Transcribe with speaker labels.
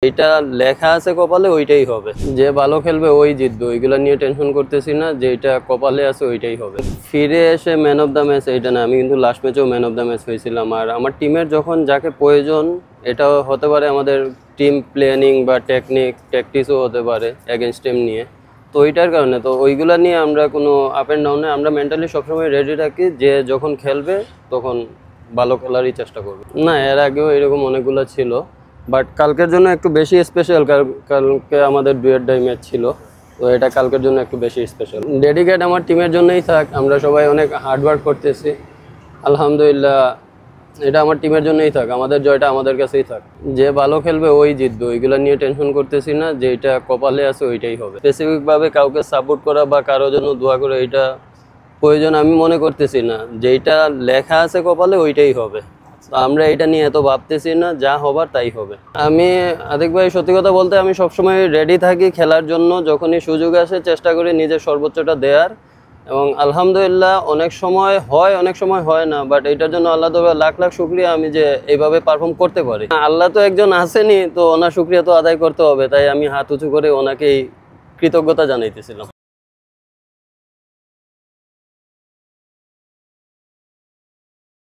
Speaker 1: এটা লেখা আছে কপালে ওইটাই হবে, যে ভালো খেলবে ওই জিতবে, ওইগুলা নিয়ে টেনশন করতেছি না, যেটা কপালে আছে ওইটাই হবে। ফিরে এসে ম্যান অফ দ্য ম্যাচ এইটা না, আমি কিন্তু লাস্ট ম্যাচেও ম্যান অফ দ্য ম্যাচ হয়েছিলাম। আর আমার টিমের যখন যাকে প্রয়োজন, এটা হতে পারে আমাদের টিম প্ল্যানিং বা ট্যাকটিক্সও হতে পারে এগেনস্ট টিম নিয়ে, তো ওইটার কারণে তো ওইগুলা নিয়ে আমরা কোনো আপ অ্যান্ড ডাউনে আমরা মেন্টালি সবসময় রেডি থাকি, যে যখন খেলবে তখন ভালো খেলারই চেষ্টা করবে। না, এর আগেও এরকম অনেকগুলো ছিল, বাট কালকের জন্য একটু বেশি স্পেশাল। কালকে আমাদের ডুয়েট ডাই ম্যাচ ছিল, তো এটা কালকের জন্য একটু বেশি স্পেশাল। ডেডিকেট আমার টিমের জন্যই থাক, আমরা সবাই অনেক হার্ডওয়ার্ক করতেছি, আলহামদুলিল্লাহ। এটা আমার টিমের জন্যই থাক, আমাদের জয়টা আমাদের কাছেই থাক। যে ভালো খেলবে ওই জিতবে, ওইগুলো নিয়ে টেনশন করতেছি না, যেটা কপালে আছে ওইটাই হবে। স্পেসিফিকভাবে কাউকে সাপোর্ট করা বা কারোর জন্য দোয়া করে এটা প্রয়োজন আমি মনে করতেছি না। যেটা লেখা আছে কপালে ওইটাই হবে, আমরা এটা নিয়ে এত ভাবতেছি না, যা হবার তাই হবে। আমি আতিক ভাই, সত্যি কথা বলতে আমি সবসময় রেডি থাকি খেলার জন্য, যখনই সুযোগ আসে চেষ্টা করি নিজের সর্বোচ্চটা দেওয়ার, এবং আলহামদুলিল্লাহ অনেক সময় হয় অনেক সময় হয় না, বাট এটার জন্য আল্লাহ তবে লাখ লাখ শুক্রিয়া আমি যে এইভাবে পারফর্ম করতে পারি। আল্লাহ তো একজন আসেনি, তো ওনার শুক্রিয়া তো আদায় করতে হবে, তাই আমি হাত উঁচু করে ওনাকেই কৃতজ্ঞতা জানাইতেছিলাম।